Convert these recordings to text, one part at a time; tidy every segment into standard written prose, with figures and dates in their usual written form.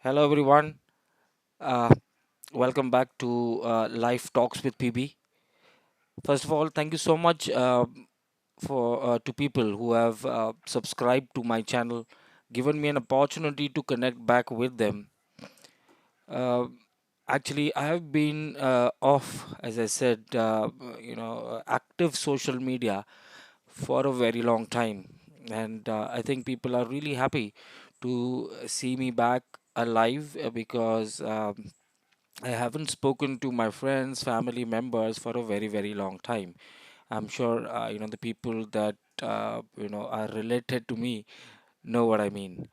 Hello, everyone. Uh, Welcome back to Life Talks with PB. First of all, thank you so much for to people who have subscribed to my channel, given me an opportunity to connect back with them. Uh, Actually, I have been off, as I said, active social media for a very long time, and I think people are really happy to see me back alive because. I haven't spoken to my friends, family members for a very, very long time. I'm sure the people that are related to me know what I mean.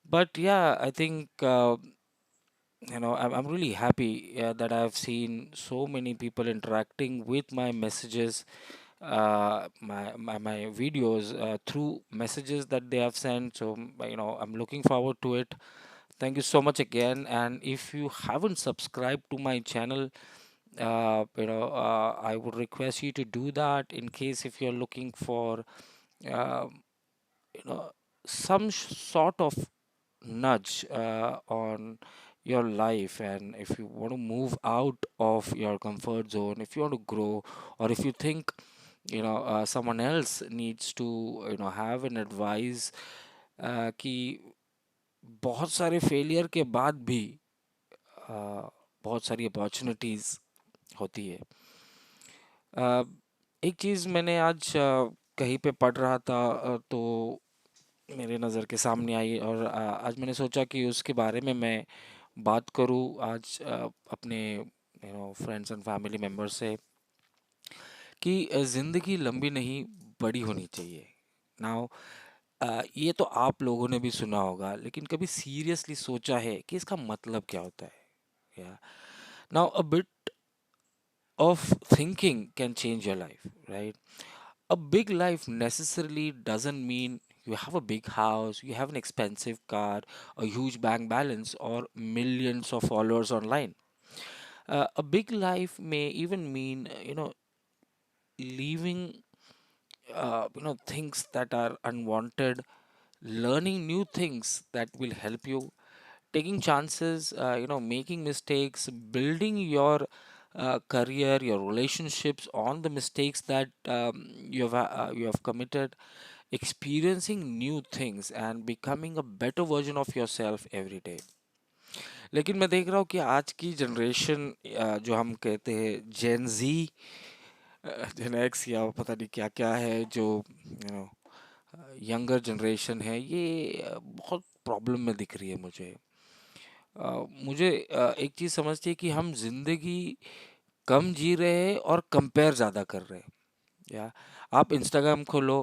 But yeah, I think I'm really happy that I've seen so many people interacting with my messages, my videos through messages that they have sent. So I'm looking forward to it. Thank you so much again. And if you haven't subscribed to my channel, I would request you to do that in case if you're looking for, um, you know, some sort of nudge on your life, and if you want to move out of your comfort zone, if you want to grow, or if you think, someone else needs to, have an advice कि बहुत सारे failure के बाद भी अ, बहुत सारी opportunities होती है। अ, एक चीज़ मैंने आज कहीं पे पढ़ रहा था तो मेरे नज़र के सामने आई और आज मैंने सोचा कि उसके बारे में मैं बात करूं आज अपने फ्रेंड्स एंड फैमिली मेम्बर से कि ज़िंदगी लंबी नहीं बड़ी होनी चाहिए। नाउ ये तो आप लोगों ने भी सुना होगा, लेकिन कभी सीरियसली सोचा है कि इसका मतलब क्या होता है? या now a bit of thinking can change your life, right? A big life necessarily doesn't mean you have a big house, you have an expensive car, a huge bank balance, or millions of followers online. A big life may even mean, leaving, things that are unwanted, learning new things that will help you, taking chances, making mistakes, building your career, your relationships on the mistakes that you have committed, experiencing new things and becoming a better version of yourself every day. लेकिन मैं देख रहा हूँ कि आज की generation जो हम कहते हैं जेन जी, जेन एक्स या पता नहीं क्या क्या है, जो यंगर जनरेशन है, ये बहुत प्रॉब्लम में दिख रही है मुझे। मुझे एक चीज़ समझती है कि हम जिंदगी कम जी रहे हैं और कंपेयर ज़्यादा कर रहे हैं। या आप इंस्टाग्राम खोलो,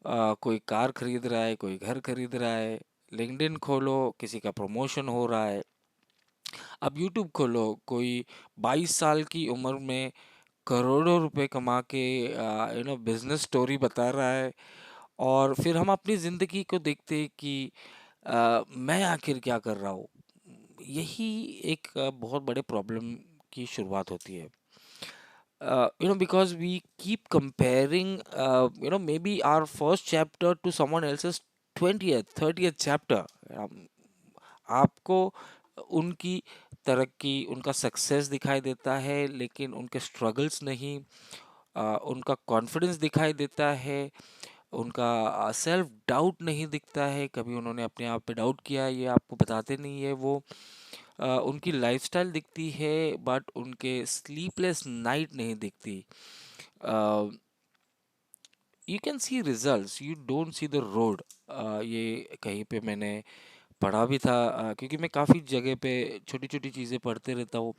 कोई कार खरीद रहा है, कोई घर खरीद रहा है। लिंक्डइन खोलो, किसी का प्रमोशन हो रहा है। अब यूट्यूब खोलो, कोई 22 साल की उम्र में करोड़ों रुपए कमा के बिजनेस स्टोरी बता रहा है। और फिर हम अपनी ज़िंदगी को देखते हैं कि मैं आखिर क्या कर रहा हूँ। यही एक बहुत बड़े प्रॉब्लम की शुरुआत होती है। Because we keep comparing, maybe our first chapter to someone else's 20th 30th chapter. आपको उनकी तरक्की, उनका सक्सेस दिखाई देता है, लेकिन उनके स्ट्रगल्स नहीं। उनका कॉन्फिडेंस दिखाई देता है, उनका सेल्फ डाउट नहीं दिखता है, कभी उन्होंने अपने आप पे डाउट किया है, ये आपको बताते नहीं है वो। उनकी लाइफस्टाइल दिखती है, बट उनके स्लीपलेस नाइट नहीं दिखती। You can C results, you don't see the road. ये कहीं पे मैंने पढ़ा भी था, क्योंकि मैं काफ़ी जगह पे छोटी छोटी चीज़ें पढ़ते रहता हूँ।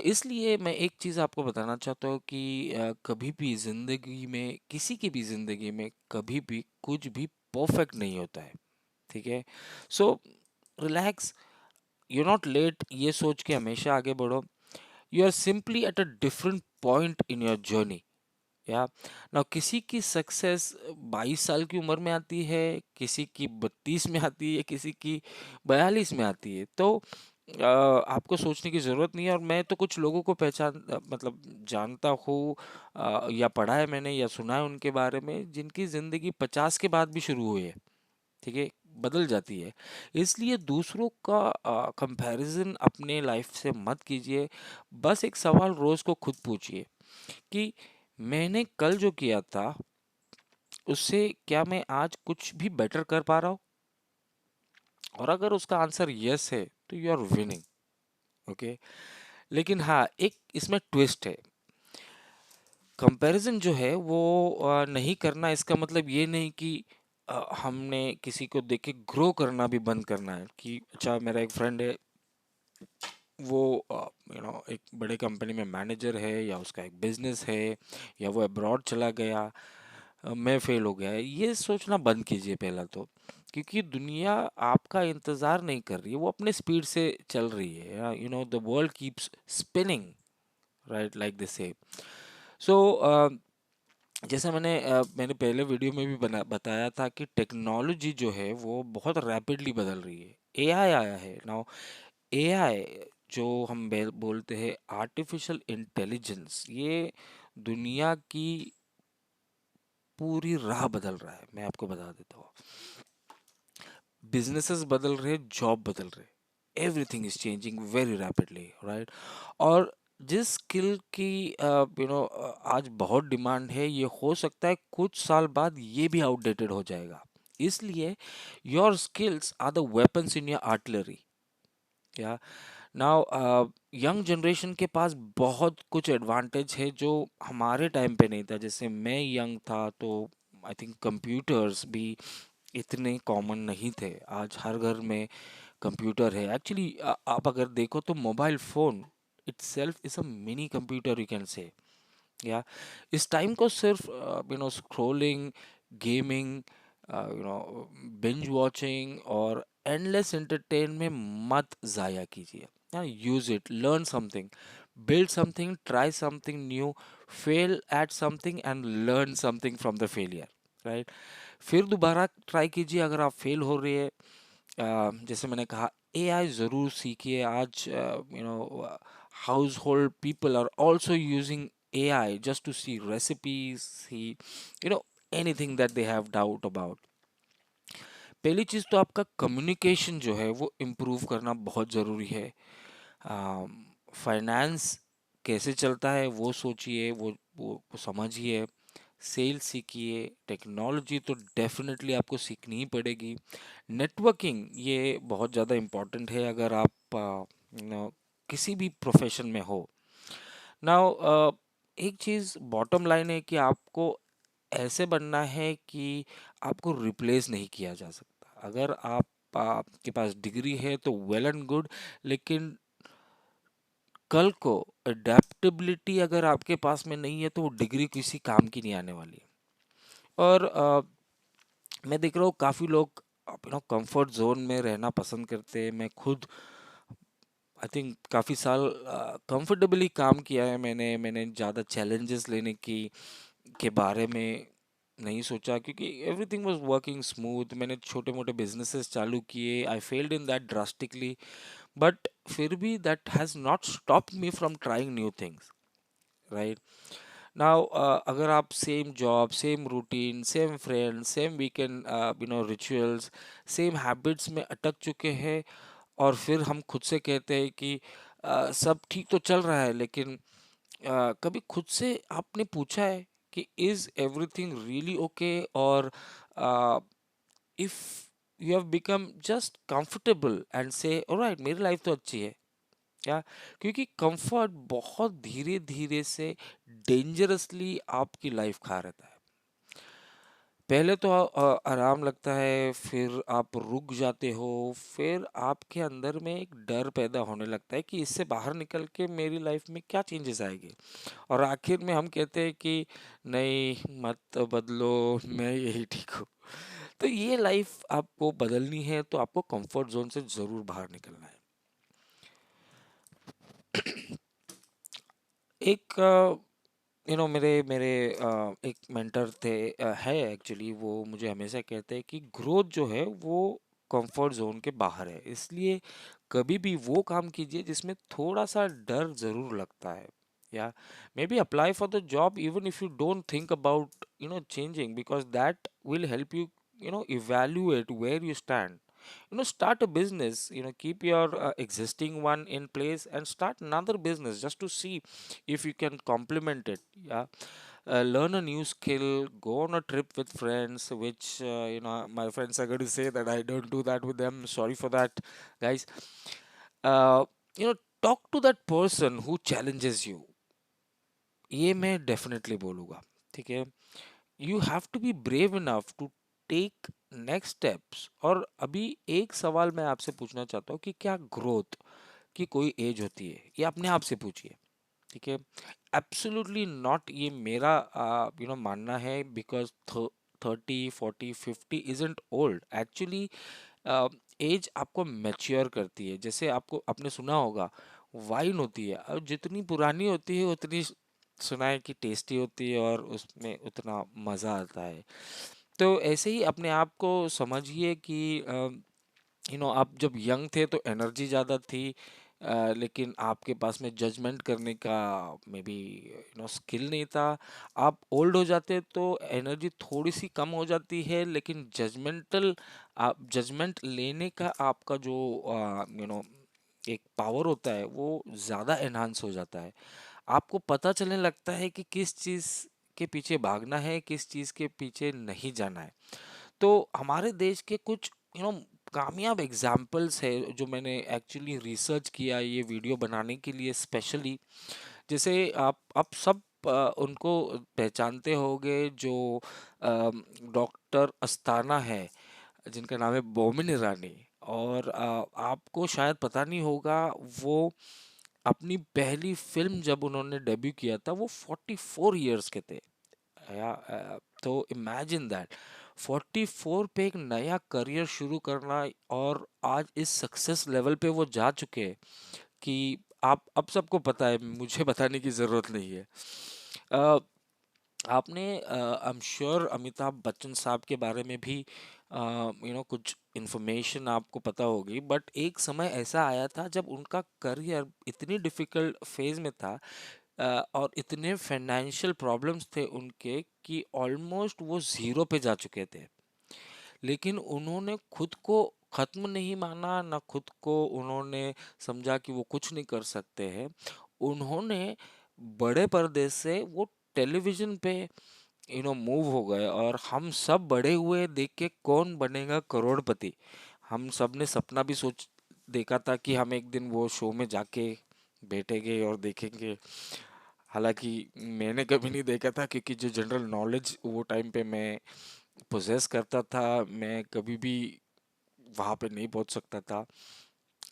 इसलिए मैं एक चीज़ आपको बताना चाहता हूँ कि कभी भी ज़िंदगी में, किसी की भी ज़िंदगी में कभी भी कुछ भी परफेक्ट नहीं होता है। ठीक है? So relax, you not late ये सोच के हमेशा आगे बढ़ो। You are simply at a different point in your journey. या ना किसी की सक्सेस 22 साल की उम्र में आती है, किसी की 32 में आती है, किसी की 42 में आती है। तो आपको सोचने की ज़रूरत नहीं है। और मैं तो कुछ लोगों को मतलब जानता हूँ, या पढ़ा है मैंने या सुना है उनके बारे में, जिनकी ज़िंदगी 50 के बाद भी शुरू हुई है। ठीक है? बदल जाती है। इसलिए दूसरों का कंपैरिजन अपने लाइफ से मत कीजिए। बस एक सवाल रोज को खुद पूछिए कि मैंने कल जो किया था उससे क्या मैं आज कुछ भी बेटर कर पा रहा हूँ। और अगर उसका आंसर यस है तो यू आर विनिंग। ओके। लेकिन हाँ, एक इसमें ट्विस्ट है। कंपैरिजन जो है वो नहीं करना, इसका मतलब ये नहीं कि हमने किसी को देख के ग्रो करना भी बंद करना है। कि अच्छा, मेरा एक फ्रेंड है, वो एक बड़े कंपनी में मैनेजर है, या उसका एक बिजनेस है, या वो अब्रॉड चला गया, मैं फेल हो गया, ये सोचना बंद कीजिए पहला तो। क्योंकि दुनिया आपका इंतजार नहीं कर रही है, वो अपने स्पीड से चल रही है। The world keeps spinning, right, like this से। सो जैसे मैंने पहले वीडियो में भी बताया था कि टेक्नोलॉजी जो है वो बहुत रैपिडली बदल रही है। एआई आया है नाउ। एआई जो हम बोलते हैं आर्टिफिशियल इंटेलिजेंस, ये दुनिया की पूरी राह बदल रहा है। मैं आपको बता देता हूँ, बिजनेसेस बदल रहे, जॉब बदल रहे, everything is changing very rapidly, right. और जिस स्किल की आज बहुत डिमांड है, ये हो सकता है कुछ साल बाद ये भी आउटडेटेड हो जाएगा। इसलिए your skills are the weapons in your artillery. या नाउ यंग जनरेशन के पास बहुत कुछ एडवांटेज है जो हमारे टाइम पे नहीं था। जैसे मैं यंग था तो आई थिंक कंप्यूटर्स भी इतने कॉमन नहीं थे। आज हर घर में कंप्यूटर है। एक्चुअली आप अगर देखो तो mobile phone itself is a mini computer, you can say। या इस टाइम को सिर्फ स्क्रोलिंग, गेमिंग, बिंज वॉचिंग और एंडलेस एंटरटेन में मत जाया कीजिए। Use it, learn something, build something, try something new, fail at something and learn something from the failure, right। फिर दोबारा ट्राई कीजिए अगर आप फेल हो रही है। जैसे मैंने कहा, एआई ज़रूर सीखिए। आज household people are also using AI just to see recipes, see you know anything that they have doubt about. पहली चीज़ तो आपका कम्युनिकेशन जो है वो इम्प्रूव करना बहुत ज़रूरी है। फाइनेंस कैसे चलता है वो सोचिए, वो समझिए। सेल्स सीखिए। टेक्नोलॉजी तो डेफिनेटली आपको सीखनी ही पड़ेगी। नेटवर्किंग ये बहुत ज़्यादा इम्पोर्टेंट है अगर आप किसी भी प्रोफेशन में हो। नाउ एक चीज़ बॉटम लाइन है कि आपको ऐसे बनना है कि आपको रिप्लेस नहीं किया जा सकता। अगर आपके पास डिग्री है तो वेल एंड गुड, लेकिन कल को अडेप्टेबिलिटी अगर आपके पास में नहीं है तो वो डिग्री किसी काम की नहीं आने वाली है। और मैं देख रहा हूँ काफ़ी लोग कंफर्ट जोन में रहना पसंद करते हैं। मैं खुद आई थिंक काफ़ी साल कंफर्टेबली काम किया है। मैंने ज़्यादा चैलेंजेस लेने की के बारे में नहीं सोचा, क्योंकि एवरीथिंग वाज वर्किंग स्मूथ। मैंने छोटे मोटे बिजनेसेस चालू किए, I failed in that drastically, but फिर भी that has not stop me from trying new things, right. Now अगर आप same job, same routine, same friend, same weekend rituals, same habits में अटक चुके हैं, और फिर हम खुद से कहते हैं कि सब ठीक तो चल रहा है, लेकिन कभी खुद से आपने पूछा है कि इज एवरीथिंग रियली ओके, और if you have become just comfortable and से ऑलराइट, मेरी लाइफ तो अच्छी है। क्या? क्योंकि कंफर्ट बहुत धीरे धीरे से डेंजरसली आपकी लाइफ खा रहता है। पहले तो आराम लगता है, फिर आप रुक जाते हो, फिर आपके अंदर में एक डर पैदा होने लगता है कि इससे बाहर निकल के मेरी लाइफ में क्या चेंजेस आएंगे। और आखिर में हम कहते हैं कि नहीं मत बदलो, मैं यही ठीक हूँ। तो ये लाइफ आपको बदलनी है तो आपको कंफर्ट जोन से ज़रूर बाहर निकलना है। एक मेरे मेरे एक मेंटर थे, है एक्चुअली, वो मुझे हमेशा कहते हैं कि ग्रोथ जो है वो कंफर्ट जोन के बाहर है। इसलिए कभी भी वो काम कीजिए जिसमें थोड़ा सा डर ज़रूर लगता है। या may be apply for the job even if you don't think about changing, because that will help you evaluate where you stand. Start a business, keep your existing one in place and start another business just to see if you can complement it. Yeah. Learn a new skill, go on a trip with friends, which my friends are going to say that I don't do that with them. Sorry for that, guys. uh, talk to that person who challenges you. ये मैं definitely बोलूँगा, ठीक है। You have to be brave enough to take next steps. और अभी एक सवाल मैं आपसे पूछना चाहता हूँ कि क्या ग्रोथ की कोई एज होती है? ये अपने आप से पूछिए, ठीक है। एब्सोल्युटली नॉट, ये मेरा मानना है, because 30, 40, 50 isn't old actually. Age आपको मैच्योर करती है। जैसे आपको, आपने सुना होगा, वाइन होती है, और जितनी पुरानी होती है उतनी सुना है कि टेस्टी होती है और उसमें उतना मज़ा आता है। तो ऐसे ही अपने आप को समझिए कि आप जब यंग थे तो एनर्जी ज़्यादा थी, लेकिन आपके पास में जजमेंट करने का मे बी स्किल नहीं था। आप ओल्ड हो जाते तो एनर्जी थोड़ी सी कम हो जाती है, लेकिन आप जजमेंट लेने का आपका जो एक पावर होता है वो ज़्यादा एनहांस हो जाता है। आपको पता चलने लगता है कि किस चीज़ के पीछे भागना है, किस चीज़ के पीछे नहीं जाना है। तो हमारे देश के कुछ कामयाब एग्जाम्पल्स है जो मैंने एक्चुअली रिसर्च किया ये वीडियो बनाने के लिए स्पेशली। जैसे आप सब उनको पहचानते होंगे, जो डॉक्टर अस्थाना है, जिनका नाम है बोमिन ईरानी। और आपको शायद पता नहीं होगा, वो अपनी पहली फिल्म जब उन्होंने डेब्यू किया था वो 44 इयर्स के थे। तो इमेजिन दैट, 44 पे एक नया करियर शुरू करना, और आज इस सक्सेस लेवल पे वो जा चुके हैं कि आप अब सबको पता है, मुझे बताने की ज़रूरत नहीं है। अ, आपने आई एम श्योर अमिताभ बच्चन साहब के बारे में भी कुछ इन्फॉर्मेशन आपको पता होगी, बट एक समय ऐसा आया था जब उनका करियर इतनी डिफिकल्ट फेज में था, और इतने फाइनेंशियल प्रॉब्लम्स थे उनके कि ऑलमोस्ट वो ज़ीरो पे जा चुके थे। लेकिन उन्होंने खुद को ख़त्म नहीं माना, ना खुद को उन्होंने समझा कि वो कुछ नहीं कर सकते हैं। उन्होंने बड़े पर्दे से वो टेलीविज़न पे मूव हो गए, और हम सब बड़े हुए देख के कौन बनेगा करोड़पति। हम सब ने सपना भी सोच देखा था कि हम एक दिन वो शो में जाके बैठेंगे और देखेंगे। हालांकि मैंने कभी नहीं देखा था, क्योंकि जो जनरल नॉलेज वो टाइम पे मैं पोजेस करता था, मैं कभी भी वहाँ पे नहीं पहुँच सकता था।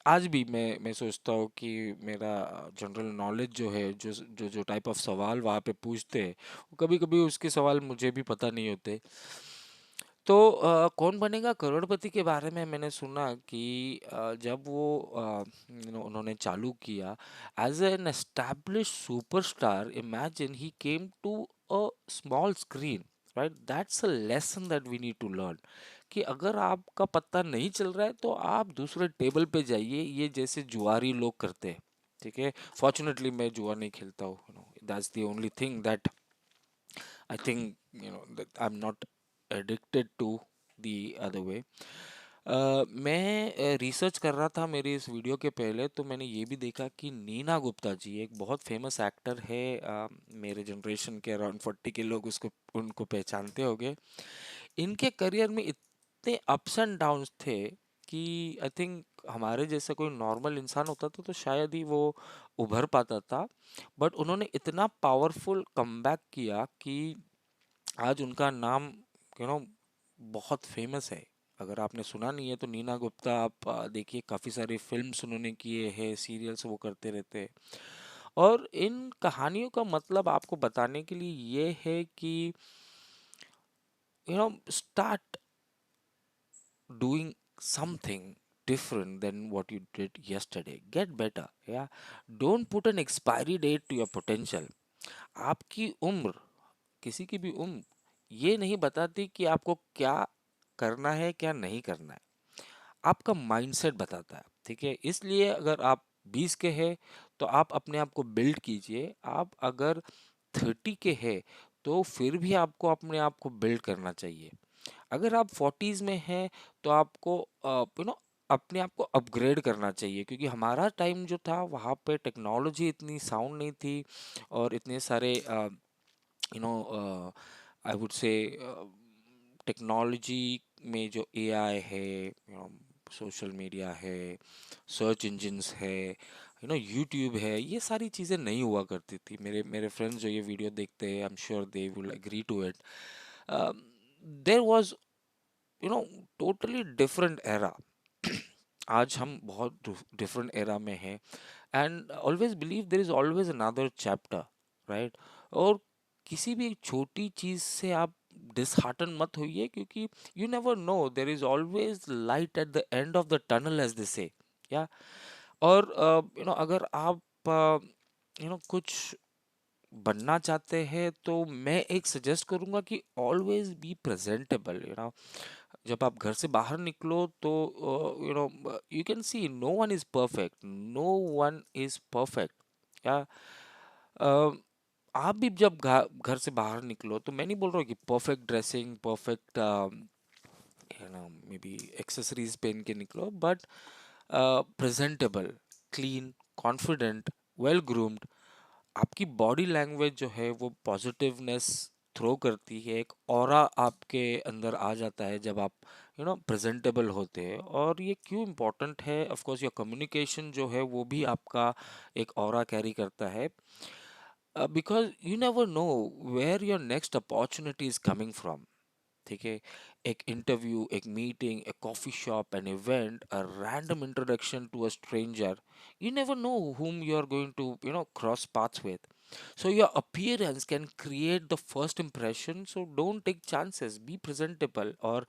आज भी मैं सोचता हूँ कि मेरा जनरल नॉलेज जो है, जो जो जो टाइप ऑफ सवाल वहाँ पे पूछते हैं, वो कभी कभी उसके सवाल मुझे भी पता नहीं होते। तो कौन बनेगा करोड़पति के बारे में मैंने सुना कि जब वो उन्होंने चालू किया as an establish superstar, imagine he came to a small screen, right. That's a lesson that we need to learn, कि अगर आपका पत्ता नहीं चल रहा है तो आप दूसरे टेबल पे जाइए, ये जैसे जुआरी लोग करते हैं, ठीक है। फॉर्चुनेटली मैं जुआ नहीं खेलता हूँ, that's the only thing that I think that I'm not addicted to the other way. मैं रिसर्च कर रहा था मेरी इस वीडियो के पहले, तो मैंने ये भी देखा कि नीना गुप्ता जी एक बहुत फेमस एक्टर है। मेरे जनरेशन के अराउंड 40 के लोग उसको उनको पहचानते होंगे। इनके करियर में इतने अप्स एंड डाउन्स थे कि आई थिंक हमारे जैसा कोई नॉर्मल इंसान होता तो शायद ही वो उभर पाता था। बट उन्होंने इतना पावरफुल कमबैक किया कि आज उनका नाम यू नो बहुत फेमस है। अगर आपने सुना नहीं है तो नीना गुप्ता आप देखिए, काफ़ी सारी फिल्म्स उन्होंने किए हैं, सीरियल्स वो करते रहते हैं। और इन कहानियों का मतलब आपको बताने के लिए ये है कि start doing something different than what you did yesterday. Get better. Yeah. Don't put an expiry date to your potential. आपकी उम्र, किसी की भी उम्र ये नहीं बताती कि आपको क्या करना है क्या नहीं करना है। आपका माइंडसेट बताता है, ठीक है। इसलिए अगर आप 20 के हैं तो आप अपने आप को बिल्ड कीजिए। आप अगर 30 के हैं तो फिर भी आपको अपने आप को बिल्ड करना चाहिए। अगर आप 40s में हैं तो आपको अपने आप को अपग्रेड करना चाहिए, क्योंकि हमारा टाइम जो था वहाँ पे टेक्नोलॉजी इतनी साउंड नहीं थी, और इतने सारे you know I would say technology में जो एआई है, सोशल मीडिया है, सर्च इंजिन्स है, यूट्यूब है, ये सारी चीज़ें नहीं हुआ करती थी। मेरे मेरे फ्रेंड्स जो ये वीडियो देखते हैं, I am sure they will agree to it. There was you know totally different era. आज हम बहुत डिफरेंट एरा में हैं, and always believe there is always another chapter, right? और किसी भी एक छोटी चीज से आप डिसहार्टन मत होइए, क्योंकि you never know, there is always light at the end of the tunnel, as they say. या और अगर आप कुछ बनना चाहते हैं तो मैं एक सजेस्ट करूंगा कि ऑलवेज बी प्रेजेंटेबल। जब आप घर से बाहर निकलो तो you can see no one is perfect, no one is perfect. या अ, आप भी जब घर से बाहर निकलो, तो मैं नहीं बोल रहा हूँ कि perfect dressing, perfect may be accessories पहन के निकलो, but presentable, clean, confident, well groomed. आपकी बॉडी लैंग्वेज जो है वो पॉजिटिवनेस थ्रो करती है, एक ऑरा आपके अंदर आ जाता है जब आप प्रेजेंटेबल होते हैं। और ये क्यों इम्पोर्टेंट है? ऑफ कोर्स योर कम्युनिकेशन जो है वो भी आपका एक ऑरा कैरी करता है, because you never know where your next opportunity is coming from. ठीक है? एक इंटरव्यू, एक मीटिंग, एक coffee shop, an event, a random introduction to a stranger, you never know whom you are going to cross paths with. So your appearance can create the first impression, so don't take chances, be presentable. और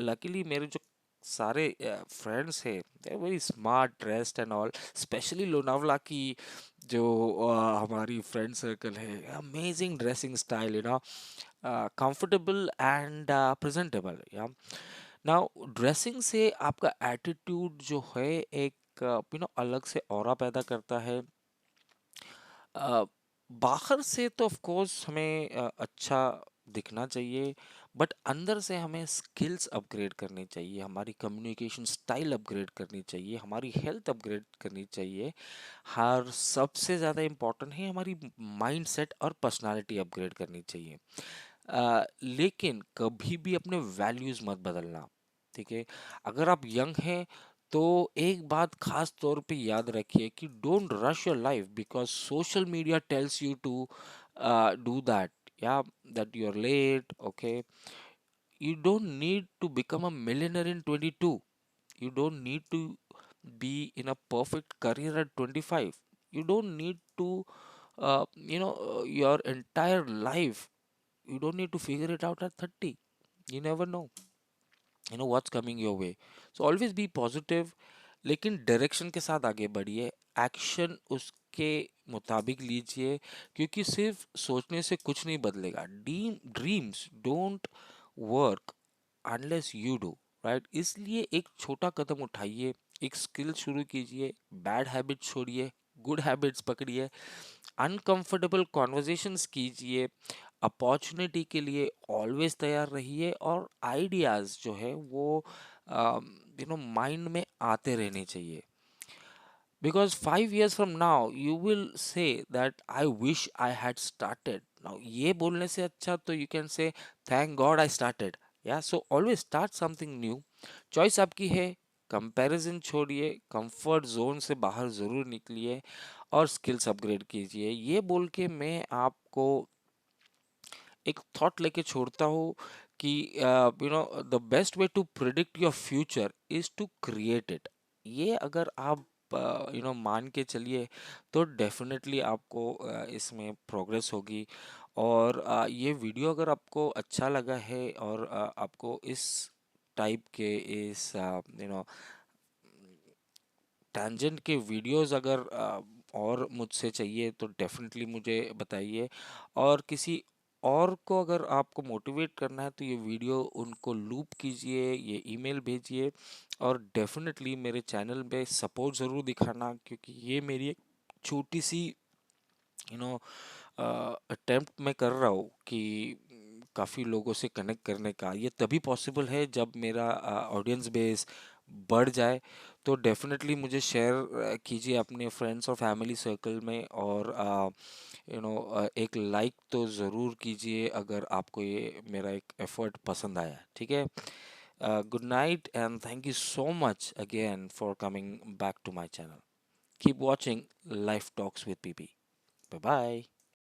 luckily मेरे जो सारे friends हैं, दे very smart dressed and all, specially Lonavala की जो हमारी friend circle है, amazing dressing style, comfortable and presentable. या नाउ ड्रेसिंग से आपका एटीट्यूड जो है एक अलग से ऑरा पैदा करता है। अ, बाहर से तो ऑफ कोर्स हमें अच्छा दिखना चाहिए, बट अंदर से हमें स्किल्स अपग्रेड करनी चाहिए, हमारी कम्युनिकेशन स्टाइल अपग्रेड करनी चाहिए, हमारी हेल्थ अपग्रेड करनी चाहिए। हर सबसे ज़्यादा इम्पोर्टेंट है हमारी माइंडसेट और पर्सनालिटी अपग्रेड करनी चाहिए। लेकिन कभी भी अपने वैल्यूज मत बदलना। ठीक है? अगर आप यंग हैं तो एक बात खास तौर पे याद रखिए कि don't rush your life because social media tells you to do that, या that you are late. Okay, you don't need to become a millionaire in 22. You don't need to be in a perfect career at 25. You don't need to your entire life, you don't need to figure it out at 30. You never know what's coming your way. So always be positive, लेकिन direction के साथ आगे बढ़िए, action उसके मुताबिक लीजिए, क्योंकि सिर्फ सोचने से कुछ नहीं बदलेगा। Dreams don't work unless you do, right? इसलिए एक छोटा कदम उठाइए, एक स्किल शुरू कीजिए, बैड हैबिट छोड़िए, गुड हैबिट्स पकड़िए, अनकंफर्टेबल कॉन्वर्जेशंस कीजिए, अपॉर्चुनिटी के लिए ऑलवेज तैयार रहिए, और आइडियाज जो है वो माइंड में आते रहने चाहिए। Because 5 years from now you will say that I wish I had started now, ये बोलने से अच्छा तो you can say thank God I started. या so always start something new. Choice आपकी है, कंपैरिजन छोड़िए, कंफर्ट जोन से बाहर ज़रूर निकलिए, और स्किल्स अपग्रेड कीजिए। ये बोल के मैं आपको एक थॉट लेके छोड़ता हूँ कि the best way to predict your future is to create it. ये अगर आप मान के चलिए तो डेफिनेटली आपको इसमें प्रोग्रेस होगी। और ये वीडियो अगर आपको अच्छा लगा है, और आपको इस टाइप के इस टैंजेंट के वीडियोस अगर और मुझसे चाहिए तो डेफिनेटली मुझे बताइए। और किसी और को अगर आपको मोटिवेट करना है तो ये वीडियो उनको लूप कीजिए, ये ईमेल भेजिए, और डेफिनेटली मेरे चैनल पे सपोर्ट ज़रूर दिखाना, क्योंकि ये मेरी एक छोटी सी यू नो अटेम्प्ट मैं कर रहा हूँ कि काफ़ी लोगों से कनेक्ट करने का, ये तभी पॉसिबल है जब मेरा ऑडियंस बेस बढ़ जाए। तो डेफिनेटली मुझे शेयर कीजिए अपने फ्रेंड्स और फैमिली सर्कल में, और एक लाइक तो ज़रूर कीजिए अगर आपको ये मेरा एक एफर्ट पसंद आया। ठीक है। Good night and thank you so much again for coming back to my channel. Keep watching life talks with PP. Bye bye.